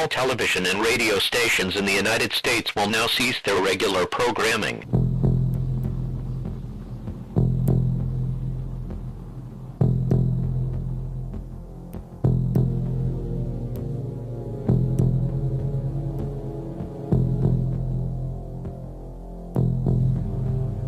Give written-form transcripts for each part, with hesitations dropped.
all television and radio stations in the United States will now cease their regular programming.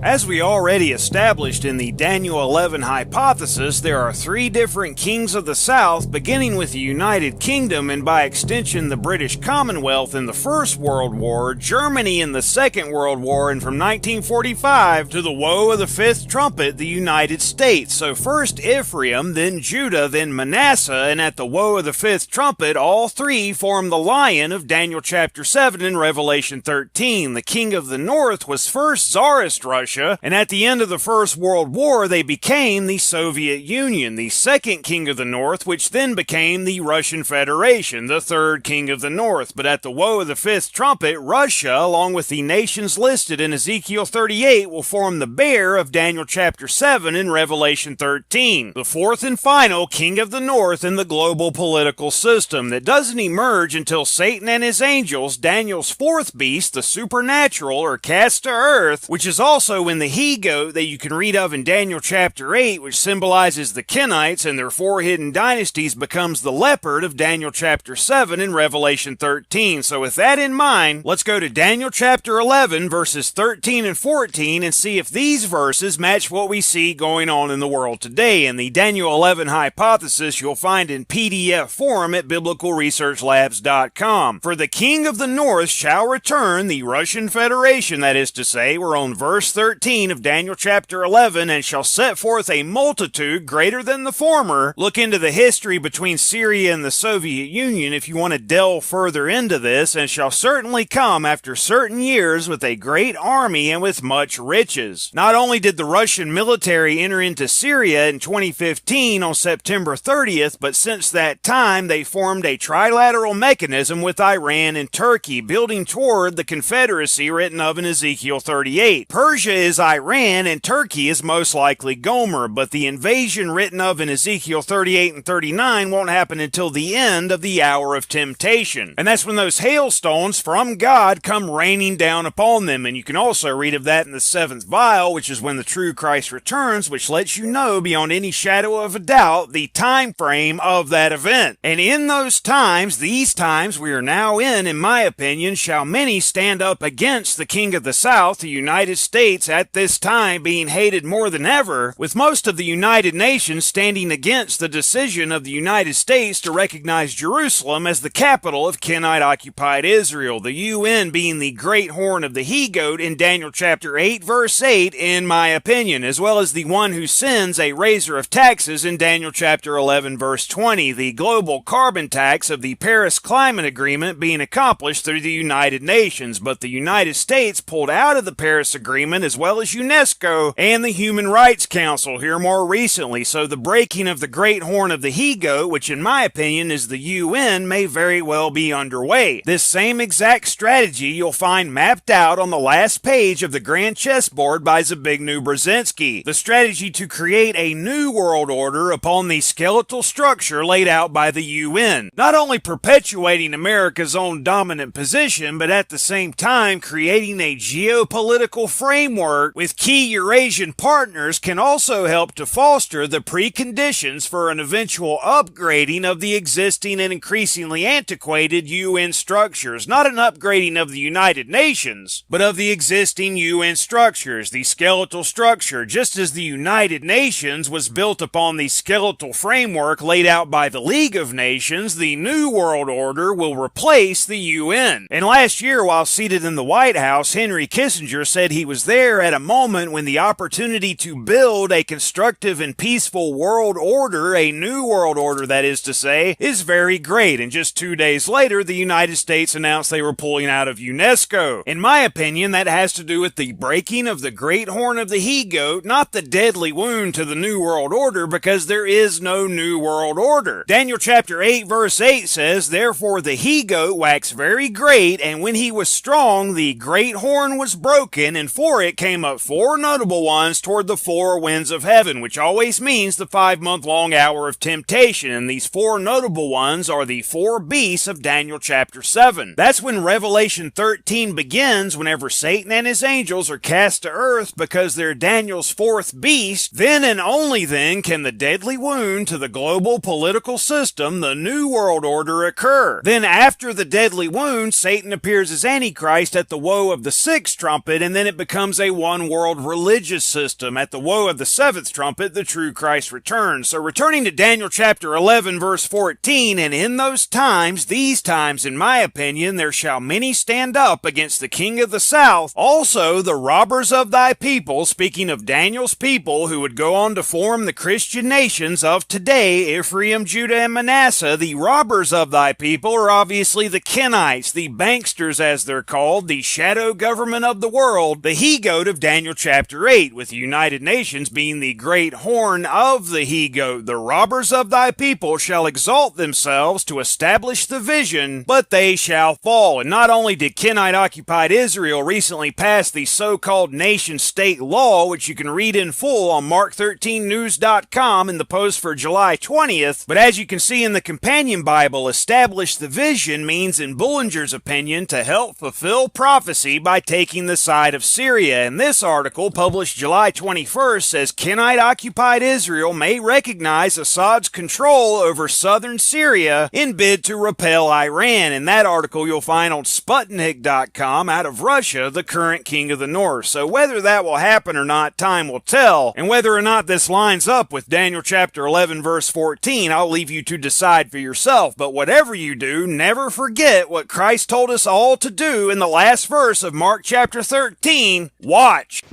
As we already established in the Daniel 11 hypothesis, there are three different kings of the South, beginning with the United Kingdom and by extension the British Commonwealth in the First World War, Germany in the Second World War, and from 1945 to the woe of the fifth trumpet, the United States. So first Ephraim, then Judah, then Manasseh, and at the woe of the fifth trumpet, all three form the lion of Daniel chapter 7 and Revelation 13. The king of the north was first Tsarist Russia, and at the end of the First World War, they became the Soviet Union, the second king of the North, which then became the Russian Federation, the third king of the North. But at the woe of the fifth trumpet, Russia, along with the nations listed in Ezekiel 38, will form the bear of Daniel chapter 7 and Revelation 13, the fourth and final king of the North in the global political system that doesn't emerge until Satan and his angels, Daniel's fourth beast, the supernatural, are cast to earth, which is also in the he-goat that you can read of in Daniel chapter 8, which symbolizes the Kenites and their four hidden dynasties, becomes the leopard of Daniel chapter 7 and Revelation 13. So with that in mind, let's go to Daniel chapter 11 verses 13 and 14 and see if these verses match what we see going on in the world today. And the Daniel 11 hypothesis you'll find in PDF form at biblicalresearchlabs.com. For the king of the north shall return, the Russian Federation, that is to say. We're on verse 13 of Daniel chapter 11, and shall set forth a multitude greater than the former. Look into the history between Syria and the Soviet Union if you want to delve further into this, and shall certainly come after certain years with a great army and with much riches. Not only did the Russian military enter into Syria in 2015 on September 30th, but since that time they formed a trilateral mechanism with Iran and Turkey, building toward the confederacy written of in Ezekiel 38. Persia is Iran and Turkey is most likely Gomer, but the invasion written of in Ezekiel 38 and 39 won't happen until the end of the hour of temptation. And that's when those hailstones from God come raining down upon them. And you can also read of that in the seventh vial, which is when the true Christ returns, which lets you know beyond any shadow of a doubt the time frame of that event. And in those times, these times we are now in my opinion, shall many stand up against the king of the south, the United States, at this time being hated more than ever, with most of the United Nations standing against the decision of the United States to recognize Jerusalem as the capital of Kenite-occupied Israel, the UN being the great horn of the he-goat in Daniel chapter 8 verse 8, in my opinion, as well as the one who sends a raiser of taxes in Daniel chapter 11 verse 20, the global carbon tax of the Paris Climate Agreement being accomplished through the United Nations, but the United States pulled out of the Paris Agreement as well as UNESCO and the Human Rights Council here more recently. So the breaking of the great horn of the he-goat, which in my opinion is the UN, may very well be underway. This same exact strategy you'll find mapped out on the last page of the Grand Chessboard by Zbigniew Brzezinski. The strategy to create a new world order upon the skeletal structure laid out by the UN. Not only perpetuating America's own dominant position, but at the same time creating a geopolitical framework with key Eurasian partners can also help to foster the preconditions for an eventual upgrading of the existing and increasingly antiquated UN structures. Not an upgrading of the United Nations, but of the existing UN structures, the skeletal structure. Just as the United Nations was built upon the skeletal framework laid out by the League of Nations, the New World Order will replace the UN. And last year, while seated in the White House, Henry Kissinger said he was there at a moment when the opportunity to build a constructive and peaceful world order, a new world order that is to say, is very great. And just 2 days later, the United States announced they were pulling out of UNESCO. In my opinion, that has to do with the breaking of the great horn of the he-goat, not the deadly wound to the new world order, because there is no new world order. Daniel chapter 8 verse 8 says, "Therefore the he-goat waxed very great, and when he was strong, the great horn was broken, and for it came came up 4 notable ones toward the 4 winds of heaven, which always means the 5-month-long hour of temptation, and these 4 notable ones are the 4 beasts of Daniel chapter 7. That's when Revelation 13 begins, whenever Satan and his angels are cast to earth because they're Daniel's 4th beast. Then and only then can the deadly wound to the global political system, the New World Order, occur. Then after the deadly wound, Satan appears as Antichrist at the woe of the 6th trumpet, and then it becomes a one-world religious system. At the woe of the 7th trumpet, the true Christ returns. So returning to Daniel chapter 11 verse 14, and in those times, these times in my opinion, there shall many stand up against the king of the south, also the robbers of thy people, speaking of Daniel's people who would go on to form the Christian nations of today, Ephraim, Judah, and Manasseh. The robbers of thy people are obviously the Kenites, the banksters as they're called, the shadow government of the world, the he-goat of Daniel chapter 8, with the United Nations being the great horn of the he-goat. The robbers of thy people shall exalt themselves to establish the vision, but they shall fall. And not only did Kenite-occupied Israel recently pass the so-called nation-state law, which you can read in full on Mark13news.com in the post for July 20th, but as you can see in the companion Bible, establish the vision means, in Bullinger's opinion, to help fulfill prophecy by taking the side of Syria. And this article, published July 21st, says Kenite-occupied Israel may recognize Assad's control over southern Syria in bid to repel Iran. In that article you'll find on Sputnik.com, out of Russia, the current king of the north. So whether that will happen or not, time will tell. And whether or not this lines up with Daniel chapter 11 verse 14, I'll leave you to decide for yourself. But whatever you do, never forget what Christ told us all to do in the last verse of Mark chapter 13. Watch.